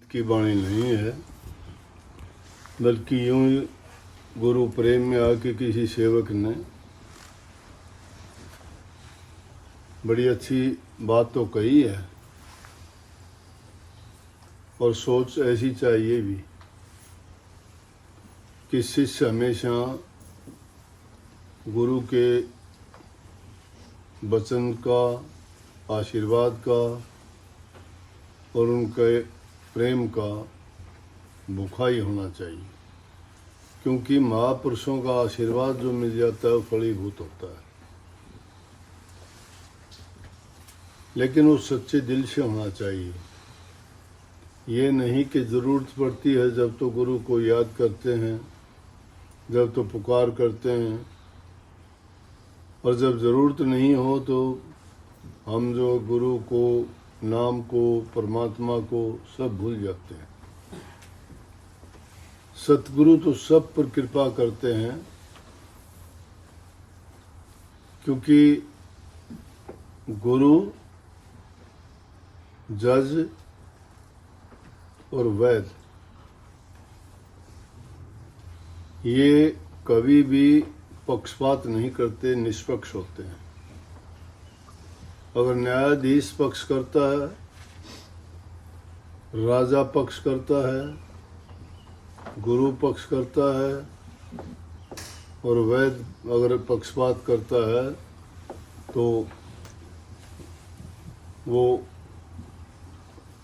की वाणी नहीं है, बल्कि यूं ही गुरु प्रेम में आके किसी सेवक ने बड़ी अच्छी बात तो कही है और सोच ऐसी चाहिए भी कि शिष्य हमेशा गुरु के वचन का, आशीर्वाद का और उनके प्रेम का भूखा ही होना चाहिए, क्योंकि महापुरुषों का आशीर्वाद जो मिल जाता है वो फलीभूत होता है, लेकिन वो सच्चे दिल से होना चाहिए। ये नहीं कि ज़रूरत पड़ती है जब तो गुरु को याद करते हैं, जब तो पुकार करते हैं, और जब ज़रूरत नहीं हो तो हम जो गुरु को, नाम को, परमात्मा को सब भूल जाते हैं। सतगुरु तो सब पर कृपा करते हैं, क्योंकि गुरु, जज और वैद्य ये कभी भी पक्षपात नहीं करते, निष्पक्ष होते हैं। अगर न्यायाधीश पक्ष करता है, राजा पक्ष करता है, गुरु पक्ष करता है और वैद्य अगर पक्षपात करता है तो वो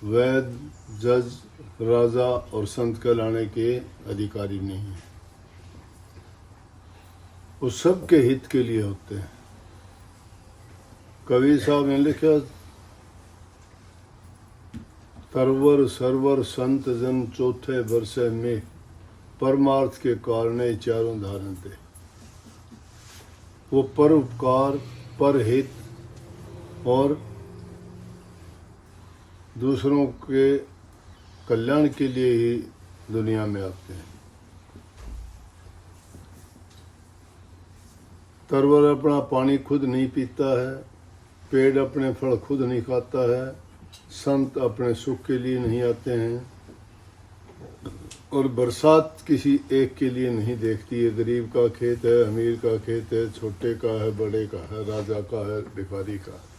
वैद्य, जज, राजा और संत कहलाने के अधिकारी नहीं है। वो सबके हित के लिए होते हैं। कबीर साहब ने लिखा, तरवर सरवर संत जन चौथे वर्षे में परमार्थ के कारणे चारों धारण थे। वो पर उपकार, पर हित और दूसरों के कल्याण के लिए ही दुनिया में आते हैं। तरवर अपना पानी खुद नहीं पीता है, पेड़ अपने फल खुद नहीं खाता है, संत अपने सुख के लिए नहीं आते हैं, और बरसात किसी एक के लिए नहीं देखती है। गरीब का खेत है, अमीर का खेत है, छोटे का है, बड़े का है, राजा का है, भिखारी का है।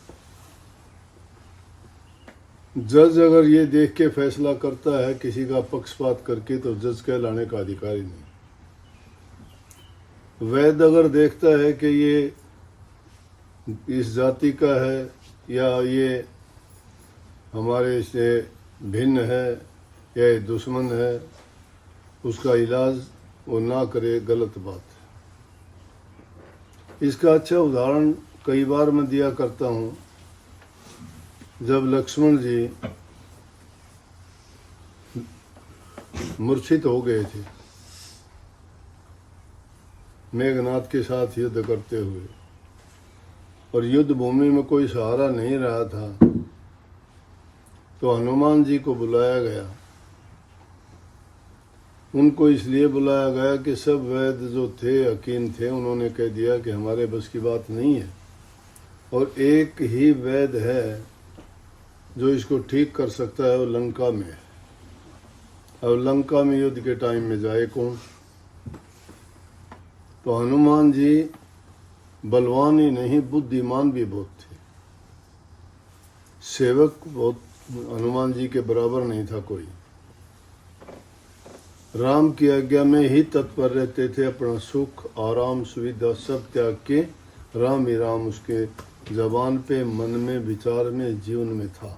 जज अगर ये देख के फैसला करता है किसी का पक्षपात करके, तो जज कहलाने का अधिकारी नहीं। वैद्य अगर देखता है कि ये इस जाति का है या ये हमारे से भिन्न है या ये दुश्मन है, उसका इलाज वो ना करे, गलत बात है। इसका अच्छा उदाहरण कई बार मैं दिया करता हूँ। जब लक्ष्मण जी मूर्छित हो गए थे मेघनाथ के साथ युद्ध करते हुए, और युद्ध भूमि में कोई सहारा नहीं रहा था, तो हनुमान जी को बुलाया गया। उनको इसलिए बुलाया गया कि सब वैद्य जो थे, हकीम थे, उन्होंने कह दिया कि हमारे बस की बात नहीं है, और एक ही वैद्य है जो इसको ठीक कर सकता है, वो लंका में है। अब लंका में युद्ध के टाइम में जाए कौन? तो हनुमान जी बलवान ही नहीं, बुद्धिमान भी बहुत थे। सेवक बहुत हनुमान जी के बराबर नहीं था कोई। राम की आज्ञा में ही तत्पर रहते थे। अपना सुख, आराम, सुविधा सब त्याग के राम ही राम उसके जबान पे, मन में, विचार में, जीवन में था।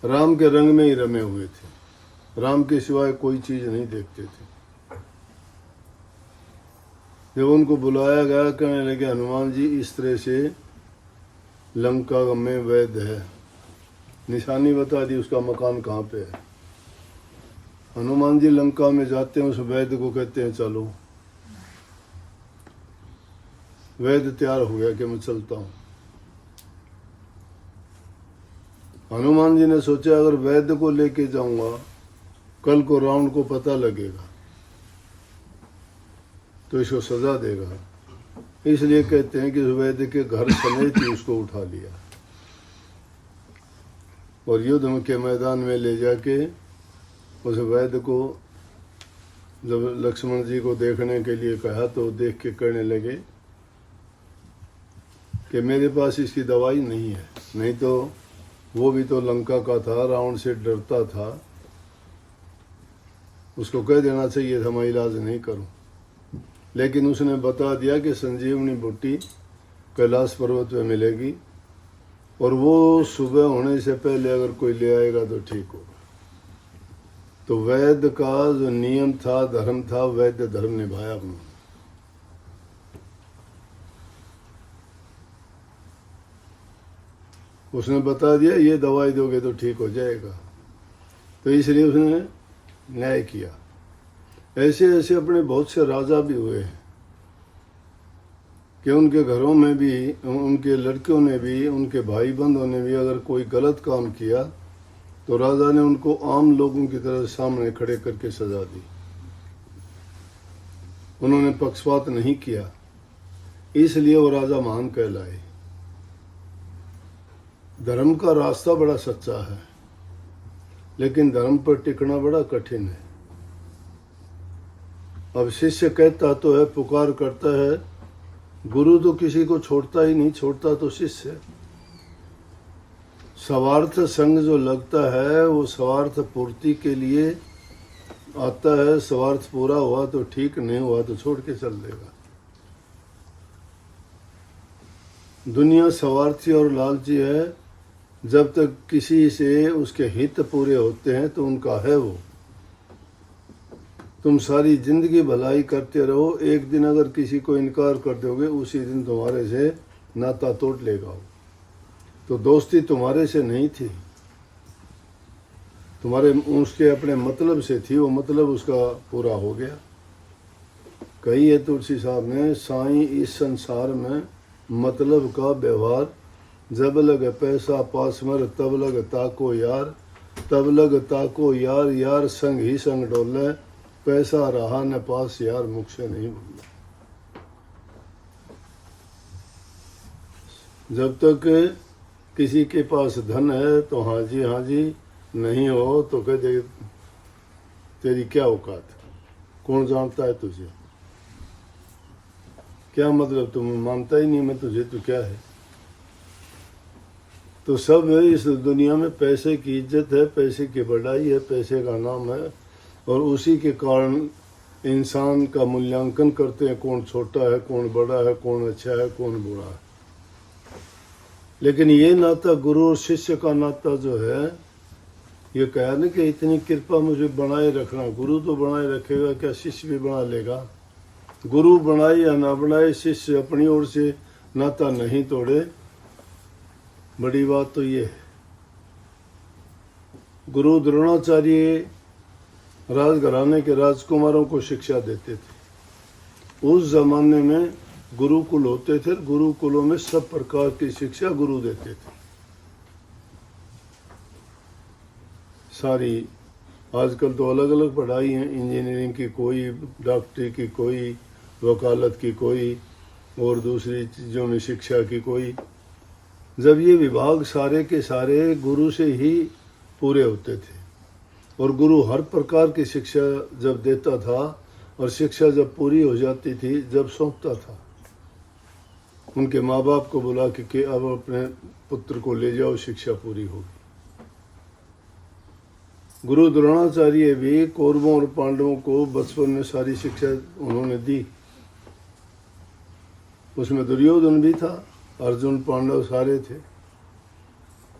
राम के रंग में ही रमे हुए थे। राम के सिवाय कोई चीज नहीं देखते थे। जब उनको बुलाया गया, कहने लगे हनुमान जी इस तरह से लंका में वैद्य है, निशानी बता दी उसका मकान कहाँ पे है। हनुमान जी लंका में जाते हैं, उस वैद्य को कहते हैं चलो। वैद्य तैयार हो गया कि मैं चलता हूँ। हनुमान जी ने सोचा अगर वैद्य को लेके जाऊंगा, कल को रावण को पता लगेगा तो इसको सजा देगा। इसलिए कहते हैं कि वैद्य के घर समेत ही उसको उठा लिया और युद्ध के मैदान में ले जाके उस वैद्य को जब लक्ष्मण जी को देखने के लिए कहा तो देख के कहने लगे कि मेरे पास इसकी दवाई नहीं है, नहीं तो वो भी तो लंका का था, रावण से डरता था, उसको कह देना चाहिए था मैं इलाज नहीं करूं। लेकिन उसने बता दिया कि संजीवनी बूटी कैलाश पर्वत में मिलेगी और वो सुबह होने से पहले अगर कोई ले आएगा तो ठीक होगा। तो वैद्य का जो नियम था, धर्म था, वैद्य धर्म निभाया उन्होंने। उसने बता दिया ये दवाई दोगे तो ठीक हो जाएगा, तो इसलिए उसने न्याय किया। ऐसे ऐसे अपने बहुत से राजा भी हुए हैं कि उनके घरों में भी, उनके लड़कियों ने भी, उनके भाई बंधुओं ने भी अगर कोई गलत काम किया तो राजा ने उनको आम लोगों की तरह सामने खड़े करके सजा दी। उन्होंने पक्षपात नहीं किया, इसलिए वो राजा महान कहलाए। धर्म का रास्ता बड़ा सच्चा है, लेकिन धर्म पर टिकना बड़ा कठिन है। अब शिष्य कहता तो है, पुकार करता है, गुरु तो किसी को छोड़ता ही नहीं, छोड़ता तो शिष्य। स्वार्थ संग जो लगता है वो स्वार्थ पूर्ति के लिए आता है, स्वार्थ पूरा हुआ तो ठीक, नहीं हुआ तो छोड़ के चल देगा। दुनिया स्वार्थी और लालची है। जब तक किसी से उसके हित पूरे होते हैं तो उनका है वो। तुम सारी जिंदगी भलाई करते रहो, एक दिन अगर किसी को इनकार कर दोगे उसी दिन तुम्हारे से नाता तोड़ लेगा। तो दोस्ती तुम्हारे से नहीं थी, तुम्हारे उसके अपने मतलब से थी, वो मतलब उसका पूरा हो गया। कही है तुलसी साहब ने, साईं इस संसार में मतलब का व्यवहार, जब लग पैसा पास मर तब लग ताको यार, तब लग ताको यार, यार संग ही संग डोले, पैसा रहा न पास यार मुख से नहीं बोला। जब तक किसी के पास धन है तो हाँ जी, नहीं हो तो कह दे तेरी क्या औकात, कौन जानता है तुझे, क्या मतलब, तुम मानता ही नहीं मैं तुझे, तो क्या है। तो सब इस दुनिया में पैसे की इज्जत है, पैसे की बढ़ाई है, पैसे का नाम है, और उसी के कारण इंसान का मूल्यांकन करते हैं, कौन छोटा है, कौन बड़ा है, कौन अच्छा है, कौन बुरा है। लेकिन ये नाता गुरु और शिष्य का नाता जो है, ये कहा ना कि इतनी कृपा मुझे बनाए रखना। गुरु तो बनाए रखेगा, क्या शिष्य भी बना लेगा। गुरु बनाए या ना बनाए, शिष्य अपनी ओर से नाता नहीं तोड़े, बड़ी बात तो ये है। गुरु द्रोणाचार्य राजघराने के राजकुमारों को शिक्षा देते थे। उस जमाने में गुरुकुल होते थे, गुरुकुलों में सब प्रकार की शिक्षा गुरु देते थे। सारी आजकल तो अलग अलग पढ़ाई है, इंजीनियरिंग की कोई, डॉक्टरी की कोई, वकालत की कोई, और दूसरी चीज़ों में शिक्षा की कोई। जब ये विभाग सारे के सारे गुरु से ही पूरे होते थे, और गुरु हर प्रकार की शिक्षा जब देता था, और शिक्षा जब पूरी हो जाती थी, जब सौंपता था, उनके माँ बाप को बुला के अब अपने पुत्र को ले जाओ, शिक्षा पूरी होगी। गुरु द्रोणाचार्य भी कौरवों और पांडवों को बचपन में सारी शिक्षा उन्होंने दी। उसमें दुर्योधन भी था, अर्जुन, पांडव सारे थे,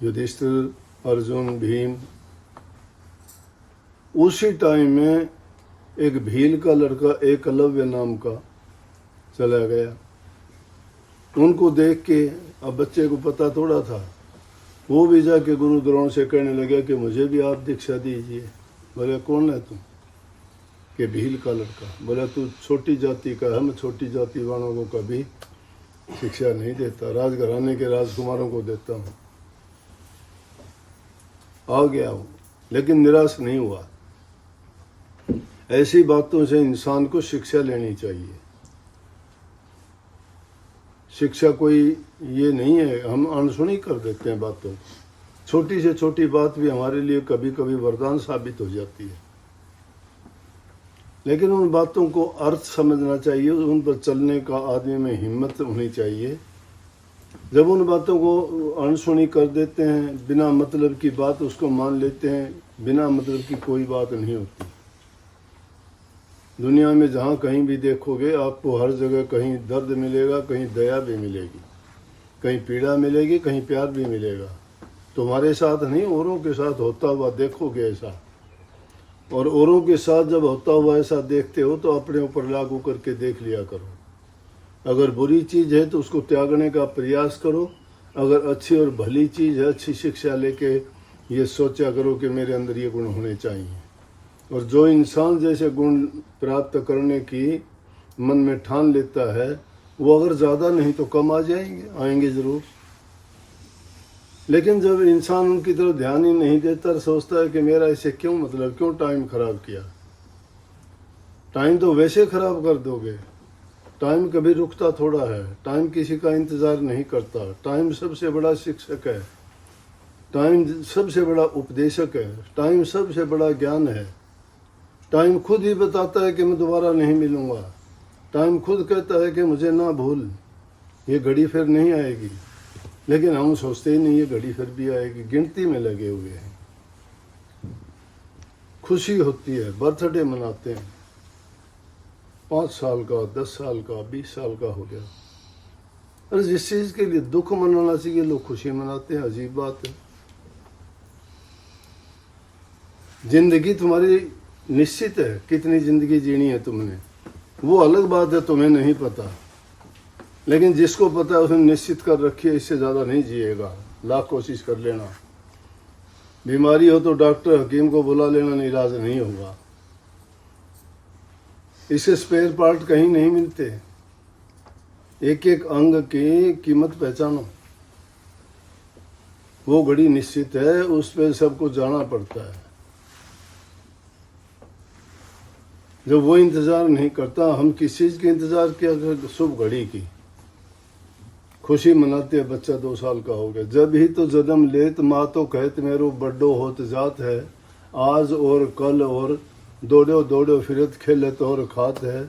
युधिष्ठिर, अर्जुन, भीम। उसी टाइम में एक भील का लड़का एकलव्य नाम का चला गया। उनको देख के, अब बच्चे को पता थोड़ा था, वो भी जाके गुरु द्रोण से कहने लगा कि मुझे भी आप दीक्षा दीजिए। बोले कौन है तुम? कि भील का लड़का। बोला तू छोटी जाति का है, मैं छोटी जाति वालों को कभी शिक्षा नहीं देता, राजघराने के राजकुमारों को देता हूँ। आ गया हूँ, लेकिन निराश नहीं हुआ। ऐसी बातों से इंसान को शिक्षा लेनी चाहिए। शिक्षा कोई ये नहीं है हम अनसुनी कर देते हैं बातों। छोटी से छोटी बात भी हमारे लिए कभी कभी वरदान साबित हो जाती है। लेकिन उन बातों को अर्थ समझना चाहिए, उन पर चलने का आदमी में हिम्मत होनी चाहिए। जब उन बातों को अनसुनी कर देते हैं, बिना मतलब की बात उसको मान लेते हैं, बिना मतलब की कोई बात नहीं होती। दुनिया में जहाँ कहीं भी देखोगे आपको हर जगह कहीं दर्द मिलेगा, कहीं दया भी मिलेगी, कहीं पीड़ा मिलेगी, कहीं प्यार भी मिलेगा। तुम्हारे साथ नहीं, औरों के साथ होता हुआ देखोगे ऐसा। और औरों के साथ जब होता हुआ ऐसा देखते हो तो अपने ऊपर लागू करके देख लिया करो। अगर बुरी चीज़ है तो उसको त्यागने का प्रयास करो, अगर अच्छी और भली चीज़ है, अच्छी शिक्षा लेके ये सोचा करो कि मेरे अंदर ये गुण होने चाहिए। और जो इंसान जैसे गुण प्राप्त करने की मन में ठान लेता है, वो अगर ज़्यादा नहीं तो कम आ जाएंगे, आएंगे ज़रूर। लेकिन जब इंसान उनकी तरफ ध्यान ही नहीं देता, सोचता है कि मेरा इसे क्यों मतलब, क्यों टाइम खराब किया। टाइम तो वैसे खराब कर दोगे। टाइम कभी रुकता थोड़ा है, टाइम किसी का इंतज़ार नहीं करता। टाइम सबसे बड़ा शिक्षक है, टाइम सबसे बड़ा उपदेशक है, टाइम सबसे बड़ा ज्ञान है। टाइम खुद ही बताता है कि मैं दोबारा नहीं मिलूँगा। टाइम खुद कहता है कि मुझे ना भूल, ये घड़ी फिर नहीं आएगी। लेकिन हम सोचते ही नहीं ये घड़ी फिर भी आएगी, गिनती में लगे हुए हैं। खुशी होती है, बर्थडे मनाते हैं, 5 साल का, 10 साल का, 20 साल का हो गया। अरे जिस चीज़ के लिए दुख मनाना चाहिए लोग खुशी मनाते हैं, अजीब बात है। जिंदगी तुम्हारी निश्चित है, कितनी जिंदगी जीनी है तुमने, वो अलग बात है, तुम्हें नहीं पता। लेकिन जिसको पता है उसने निश्चित कर रखी है, इससे ज़्यादा नहीं जिएगा, लाख कोशिश कर लेना। बीमारी हो तो डॉक्टर हकीम को बुला लेना, नहीं इलाज नहीं होगा। इससे स्पेयर पार्ट कहीं नहीं मिलते। एक एक अंग की कीमत पहचानो। वो घड़ी निश्चित है, उस पर सबको जाना पड़ता है। जब वो इंतज़ार नहीं करता, हम किस चीज़ के इंतज़ार किया, शुभ घड़ी की। खुशी मनाते हैं, बच्चा 2 साल का हो गया, जब ही तो जन्म लेत माँ तो कहत मेरो बड्डो होत जात है। आज और कल और दौड़ो दौड़ो फिरत खेलत और खात है।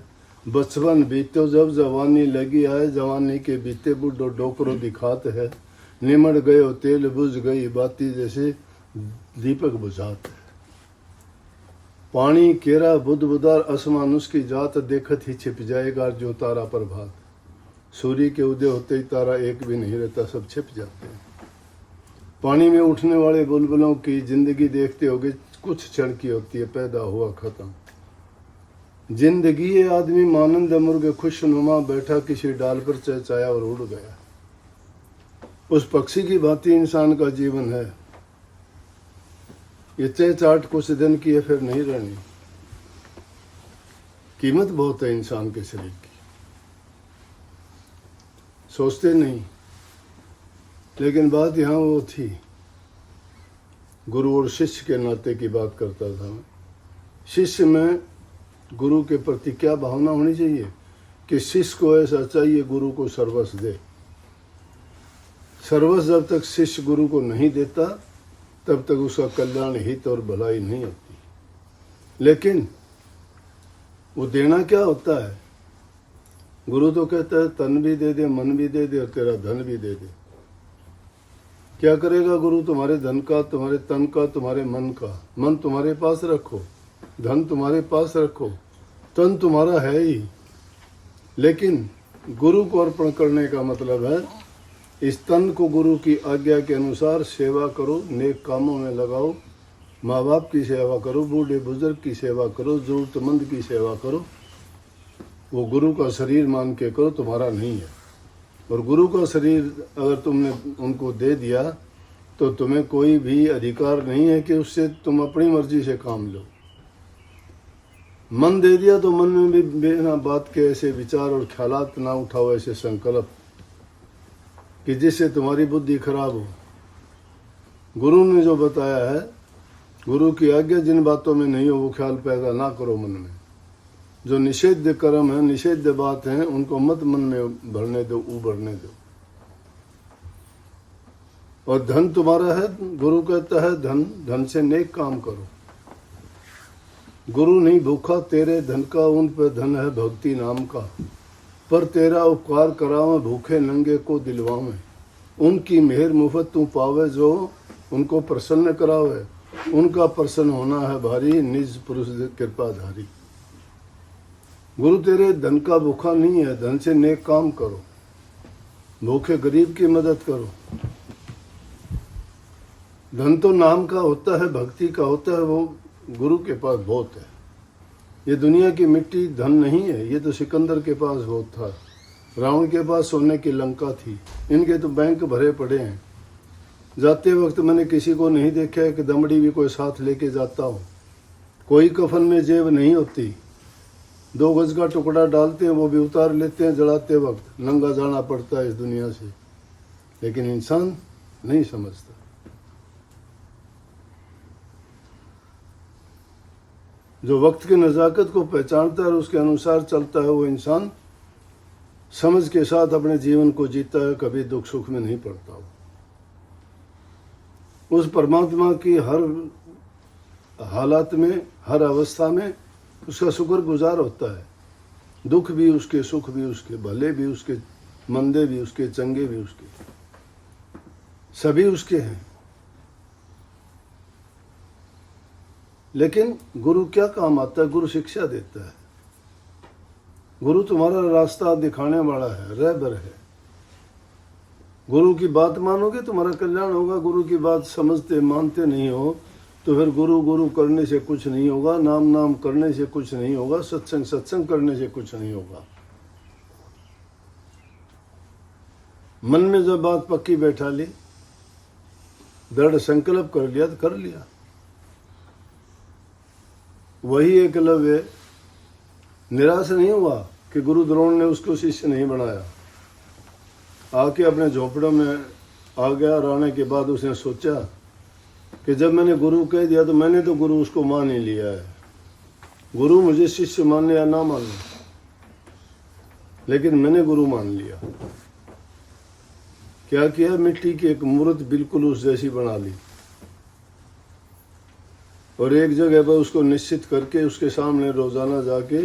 बचपन बीतो जब जवानी लगी आए, जवानी के बीते बुढ़ो डोकरो दिखात है। निमड़ गयो तेल बुझ गई बाती, जैसे दीपक बुझात है। पानी केरा बुध बुदार आसमान उसकी जात, देखत ही छिप जाएगा जो तारा प्रभात। सूर्य के उदय होते ही तारा एक भी नहीं रहता, सब छिप जाते हैं। पानी में उठने वाले बुलबुलों की जिंदगी देखते होगे, कुछ क्षण की होती है, पैदा हुआ खत्म। जिंदगी ये आदमी मानंद मुर्ग खुशनुमा, बैठा किसी डाल पर चहचाया और उड़ गया। उस पक्षी की भांति इंसान का जीवन है। ये चहचाहट कुछ दिन की है, फिर नहीं रहनी। कीमत बहुत है इंसान के शरीर की, सोचते नहीं। लेकिन बात यहाँ वो थी, गुरु और शिष्य के नाते की बात करता था मैं। शिष्य में गुरु के प्रति क्या भावना होनी चाहिए कि शिष्य को ऐसा चाहिए गुरु को सर्वस्व दे। सर्वस्व जब तक शिष्य गुरु को नहीं देता, तब तक उसका कल्याण, हित और भलाई नहीं होती। लेकिन वो देना क्या होता है? गुरु तो कहता है तन भी दे दे, मन भी दे दे और तेरा धन भी दे दे। क्या करेगा गुरु? तुम्हारे धन का, तुम्हारे तन का, तुम्हारे मन का। मन तुम्हारे पास रखो, धन तुम्हारे पास रखो, तन तुम्हारा है ही। लेकिन गुरु को अर्पण करने का मतलब है इस तन को गुरु की आज्ञा के अनुसार सेवा करो, नेक कामों में लगाओ, माँ बाप की सेवा करो, बूढ़े बुजुर्ग की सेवा करो, जरूरतमंद की सेवा करो। वो गुरु का शरीर मान के करो, तुम्हारा नहीं है। और गुरु का शरीर अगर तुमने उनको दे दिया तो तुम्हें कोई भी अधिकार नहीं है कि उससे तुम अपनी मर्जी से काम लो। मन दे दिया तो मन में भी बिना बात के ऐसे विचार और ख्यालात ना उठाओ, ऐसे संकल्प कि जिससे तुम्हारी बुद्धि खराब हो। गुरु ने जो बताया है, गुरु की आज्ञा जिन बातों में नहीं हो वो ख्याल पैदा ना करो मन में। जो निषेध कर्म है, निषेध बात है, उनको मत मन में भरने दो, उभरने दो। और धन तुम्हारा है, गुरु कहता है धन, धन से नेक काम करो। गुरु नहीं भूखा तेरे धन का, उन पे धन है भक्ति नाम का। पर तेरा उपकार करावे भूखे नंगे को दिलवावे, उनकी मेहर मुफ्त तू पावे जो उनको प्रसन्न करावे। उनका प्रसन्न होना है भारी, निज पुरुष कृपाधारी। गुरु तेरे धन का भूखा नहीं है, धन से नेक काम करो, भूखे गरीब की मदद करो। धन तो नाम का होता है, भक्ति का होता है, वो गुरु के पास बहुत है। ये दुनिया की मिट्टी धन नहीं है, ये तो सिकंदर के पास बहुत था, रावण के पास सोने की लंका थी, इनके तो बैंक भरे पड़े हैं। जाते वक्त मैंने किसी को नहीं देखा है कि दमड़ी भी कोई साथ लेके जाता हो। कोई कफन में जेब नहीं होती, 2 गज का टुकड़ा डालते हैं, वो भी उतार लेते हैं जलाते वक्त। नंगा जाना पड़ता है इस दुनिया से, लेकिन इंसान नहीं समझता। जो वक्त की नज़ाकत को पहचानता है और उसके अनुसार चलता है, वो इंसान समझ के साथ अपने जीवन को जीता है, कभी दुख सुख में नहीं पड़ता हो। उस परमात्मा की हर हालात में, हर अवस्था में उसका शुक्रगुजार होता है। दुख भी उसके, सुख भी उसके, भले भी उसके, मंदे भी उसके, चंगे भी उसके, सभी उसके हैं। लेकिन गुरु क्या काम आता है? गुरु शिक्षा देता है। गुरु तुम्हारा रास्ता दिखाने वाला है, रहबर है। गुरु की बात मानोगे तुम्हारा कल्याण होगा। गुरु की बात समझते मानते नहीं हो तो फिर गुरु गुरु करने से कुछ नहीं होगा, नाम नाम करने से कुछ नहीं होगा, सत्संग सत्संग करने से कुछ नहीं होगा। मन में जब बात पक्की बैठा ली, दृढ़ संकल्प कर लिया तो कर लिया। वही एकलव्य निराश नहीं हुआ कि गुरु द्रोण ने उसको शिष्य नहीं बनाया। आके अपने झोपड़ों में आ गया और आने के बाद उसने सोचा कि जब मैंने गुरु कह दिया तो मैंने तो गुरु उसको मान ही लिया है। गुरु मुझे शिष्य मान ले या ना मान ले, लेकिन मैंने गुरु मान लिया। क्या किया? मिट्टी की एक मूर्त बिल्कुल उस जैसी बना ली और एक जगह पर उसको निश्चित करके उसके सामने रोजाना जाके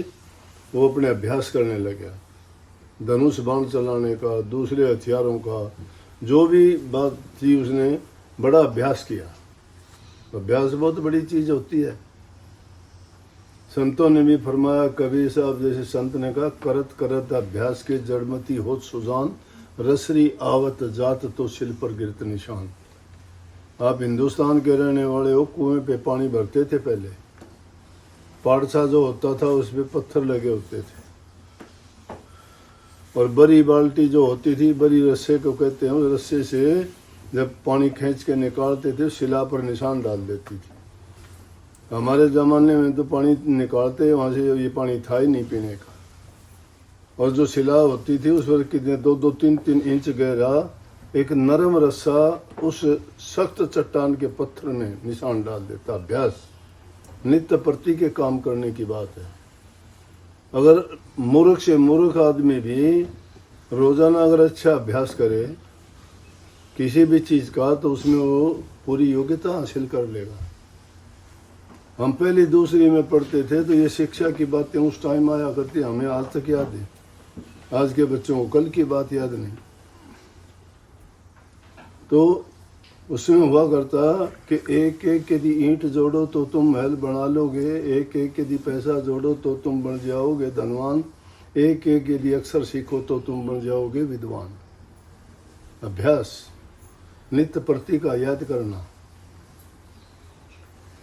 वो अपने अभ्यास करने लगा। धनुष बाण चलाने का, दूसरे हथियारों का, जो भी बात थी उसने बड़ा अभ्यास किया। अभ्यास बहुत बड़ी चीज होती है। संतों ने भी फरमाया, कबीर साहब जैसे संत ने कहा, करत करत अभ्यास के जड़मती होत सुजान, रसरी आवत जात तो शिल पर गिरत निशान। आप हिंदुस्तान के रहने वाले हो, कुएं पे पानी भरते थे पहले। पाड़सा जो होता था उस पे पत्थर लगे होते थे और बड़ी बाल्टी जो होती थी, बड़ी रस्से को कहते हैं, उस रस्से से जब पानी खींच के निकालते थे शिला पर निशान डाल देती थी। हमारे ज़माने में तो पानी निकालते वहाँ से ये पानी था ही नहीं पीने का। और जो शिला होती थी उस पर कितने 2-2, 3-3 इंच गहरा एक नरम रस्सा उस सख्त चट्टान के पत्थर में निशान डाल देता। अभ्यास नित्य प्रति के काम करने की बात है। अगर मूर्ख से मूर्ख आदमी भी रोजाना अगर अच्छा अभ्यास करे किसी भी चीज़ का, तो उसमें वो पूरी योग्यता हासिल कर लेगा। हम पहले दूसरी में पढ़ते थे तो ये शिक्षा की बातें उस टाइम आया करती, हमें आज तक याद है। आज के बच्चों को कल की बात याद नहीं। तो उसमें हुआ करता कि एक एक यदि ईंट जोड़ो तो तुम महल बना लोगे, एक एक यदि पैसा जोड़ो तो तुम बन जाओगे धनवान, एक एक यदि अक्षर सीखो तो तुम बन जाओगे विद्वान। अभ्यास नित्य प्रति का याद करना।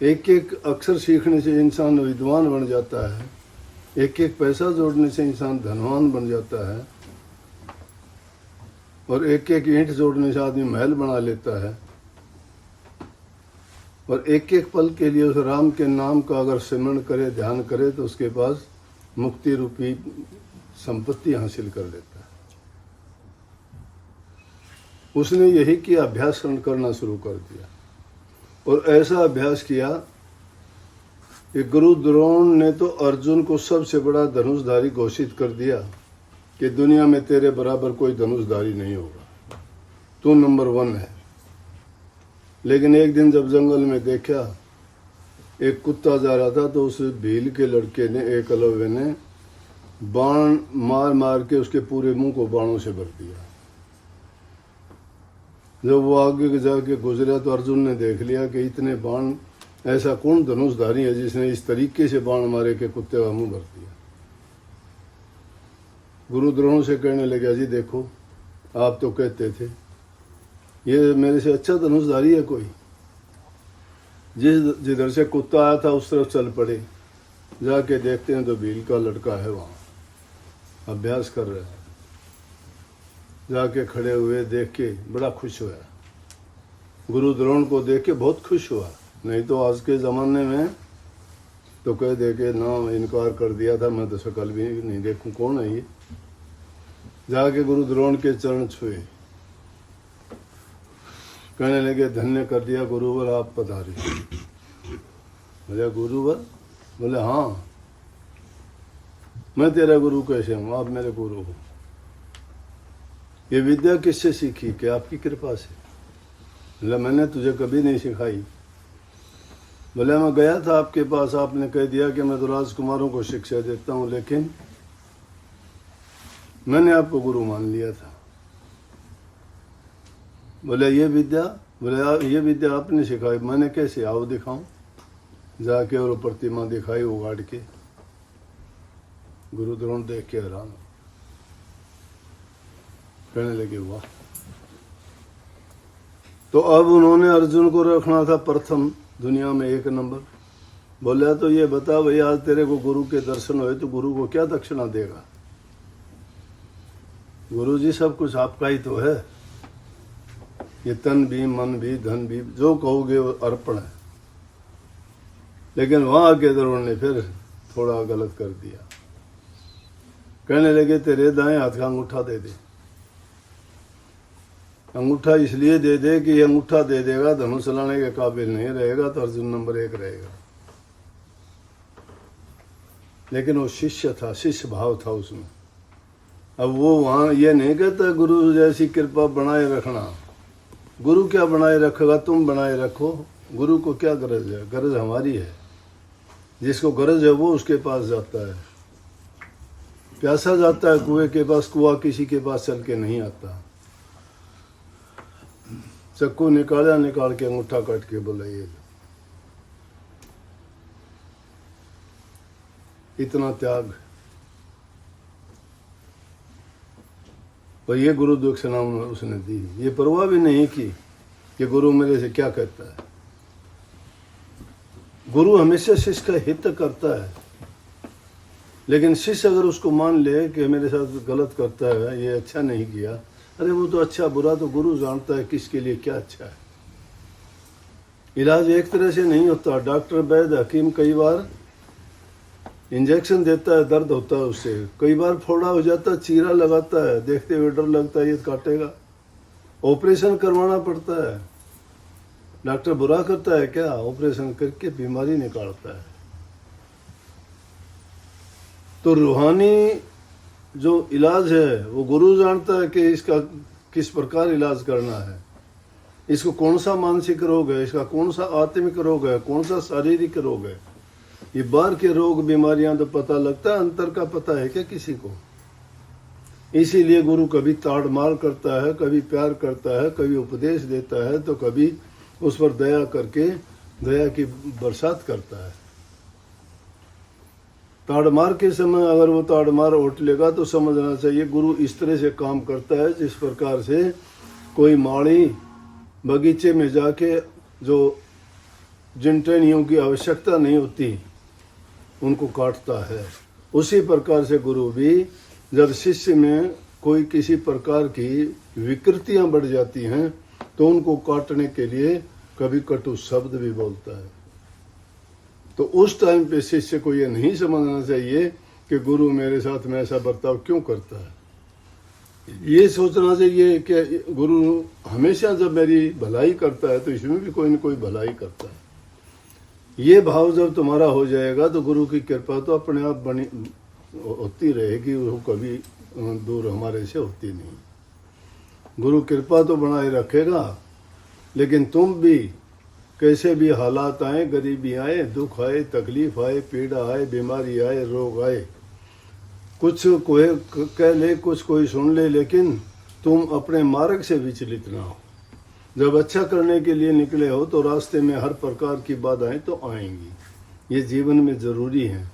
एक एक अक्षर सीखने से इंसान विद्वान बन जाता है, एक एक पैसा जोड़ने से इंसान धनवान बन जाता है, और एक एक ईंट जोड़ने से आदमी महल बना लेता है। और एक एक पल के लिए उस राम के नाम का अगर सिमरण करे, ध्यान करे, तो उसके पास मुक्ति रूपी संपत्ति हासिल कर लेता है। उसने यही किया, अभ्यास करना शुरू कर दिया और ऐसा अभ्यास किया कि गुरु द्रोण ने तो अर्जुन को सबसे बड़ा धनुषधारी घोषित कर दिया कि दुनिया में तेरे बराबर कोई धनुषधारी नहीं होगा, तू नंबर 1 है। लेकिन एक दिन जब जंगल में देखा एक कुत्ता जा रहा था तो उस भील के लड़के ने, एकलव्य ने, बाण मार मार के उसके पूरे मुंह को बाणों से भर दिया। जब वो आगे जाके गुजरा तो अर्जुन ने देख लिया कि इतने बाण, ऐसा कौन धनुषधारी है जिसने इस तरीके से बाण मारे के कुत्ते का मुंह भर दिया। गुरु द्रोण से कहने लगे, जी देखो, आप तो कहते थे ये मेरे से अच्छा धनुषधारी है कोई। जिधर से कुत्ता आया था उस तरफ चल पड़े, जाके देखते हैं तो भील का लड़का है वहाँ अभ्यास कर रहा है। जाके खड़े हुए, देख के बड़ा खुश हुआ। गुरु द्रोण को देख के बहुत खुश हुआ, नहीं तो आज के ज़माने में तो कह दे के ना इनकार कर दिया था, मैं तो शक्ल भी नहीं देखूं कौन है ये। जाके गुरु द्रोण के चरण छुए, कहने लगे धन्य कर दिया गुरुवर, आप पधारे। बोले गुरुवर? बोले हाँ, मैं तेरा गुरु कैसे हूँ, आप मेरे गुरु हो। ये विद्या किससे सीखी? कि आपकी कृपा से। बोले मैंने तुझे कभी नहीं सिखाई। बोले मैं गया था आपके पास, आपने कह दिया कि मैं तो राजकुमारों को शिक्षा देता हूँ, लेकिन मैंने आपको गुरु मान लिया था। बोले ये विद्या? बोले ये विद्या आपने सिखाई। मैंने कैसे? आओ दिखाऊं। जाके और प्रतिमा दिखाई उगाड़ के। गुरु द्रोण देख के हैरान, कहने लगे वाह। तो अब उन्होंने अर्जुन को रखना था प्रथम, दुनिया में 1 नंबर। बोला तो ये बता भाई, आज तेरे को गुरु के दर्शन हुए तो गुरु को क्या दक्षिणा देगा? गुरु जी सब कुछ आपका ही तो है, ये तन भी, मन भी, धन भी, जो कहोगे वो अर्पण है। लेकिन वहां आके द्रोण ने फिर थोड़ा गलत कर दिया। कहने लगे तेरे दाएं हाथ का अंगूठा दे दे। अंगूठा इसलिए दे दे कि ये अंगूठा दे देगा, धनुष चलाने के काबिल नहीं रहेगा तो अर्जुन नंबर 1 रहेगा। लेकिन वो शिष्य था, शिष्य भाव था उसमें। अब वो वहां ये नहीं कहता गुरु जैसी कृपा बनाए रखना। गुरु क्या बनाए रखेगा? तुम बनाए रखो। गुरु को क्या गरज है? गरज हमारी है। जिसको गरज है वो उसके पास जाता है। प्यासा जाता है कुएं के पास, कुआं किसी के पास चल के नहीं आता। चक्कू निकाल के अंगूठा काट के बोला ये इतना त्याग। पर ये गुरु दक्षिणा उसने दी, ये परवाह भी नहीं की कि गुरु मेरे से क्या कहता है। गुरु हमेशा शिष्य का हित करता है, लेकिन शिष्य अगर उसको मान ले कि मेरे साथ गलत करता है, ये अच्छा नहीं किया, अरे वो तो अच्छा बुरा तो गुरु जानता है किसके लिए क्या अच्छा है। इलाज एक तरह से नहीं होता। डॉक्टर, वैद्य, हकीम कई बार इंजेक्शन देता है, दर्द होता है उससे, कई बार फोड़ा हो जाता है, चीरा लगाता है, देखते हुए डर लगता है ये काटेगा, ऑपरेशन करवाना पड़ता है। डॉक्टर बुरा करता है क्या? ऑपरेशन करके बीमारी निकालता है। तो रूहानी जो इलाज है वो गुरु जानता है कि इसका किस प्रकार इलाज करना है, इसको कौन सा मानसिक रोग है, इसका कौन सा आत्मिक रोग है, कौन सा शारीरिक रोग है। ये बाहर के रोग बीमारियां तो पता लगता है, अंतर का पता है क्या किसी को? इसीलिए गुरु कभी ताड़ मार करता है, कभी प्यार करता है, कभी उपदेश देता है, तो कभी उस पर दया करके दया की बरसात करता है। ताड़ मार के समय अगर वो ताड़ मार उठ लेगा तो समझना चाहिए गुरु इस तरह से काम करता है जिस प्रकार से कोई माली बगीचे में जाके जो जिन टहनियों की आवश्यकता नहीं होती उनको काटता है। उसी प्रकार से गुरु भी जब शिष्य में कोई किसी प्रकार की विकृतियां बढ़ जाती हैं तो उनको काटने के लिए कभी कटु शब्द भी बोलता है। तो उस टाइम पे शिष्य को ये नहीं समझना चाहिए कि गुरु मेरे साथ में ऐसा बर्ताव क्यों करता है। ये सोचना चाहिए कि गुरु हमेशा जब मेरी भलाई करता है तो इसमें भी कोई न कोई भलाई करता है। ये भाव जब तुम्हारा हो जाएगा तो गुरु की कृपा तो अपने आप बनी होती रहेगी, वो कभी दूर हमारे से होती नहीं। गुरु कृपा तो बनाए रखेगा, लेकिन तुम भी कैसे भी हालात आए, गरीबी आए, दुख आए, तकलीफ आए, पीड़ा आए, बीमारी आए, रोग आए, कुछ कोई कह ले, कुछ कोई सुन ले, लेकिन तुम अपने मार्ग से विचलित ना हो। जब अच्छा करने के लिए निकले हो तो रास्ते में हर प्रकार की बाधाएं तो आएंगी। ये जीवन में ज़रूरी है।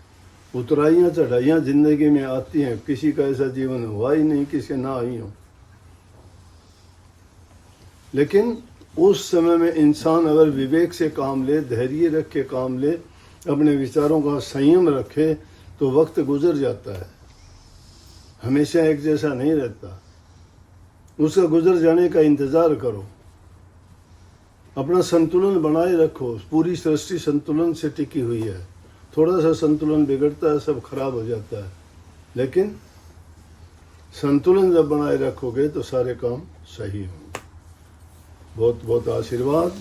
उतराइयाँ चढ़ाइयाँ जिंदगी में आती हैं। किसी का ऐसा जीवन हुआ ही नहीं किसी ना आई हो, लेकिन उस समय में इंसान अगर विवेक से काम ले, धैर्य रख के काम ले, अपने विचारों का संयम रखे, तो वक्त गुजर जाता है। हमेशा एक जैसा नहीं रहता। उसका गुजर जाने का इंतज़ार करो। अपना संतुलन बनाए रखो। पूरी सृष्टि संतुलन से टिकी हुई है। थोड़ा सा संतुलन बिगड़ता है, सब खराब हो जाता है। लेकिन संतुलन जब बनाए रखोगे तो सारे काम सही होंगे। बहुत बहुत आशीर्वाद।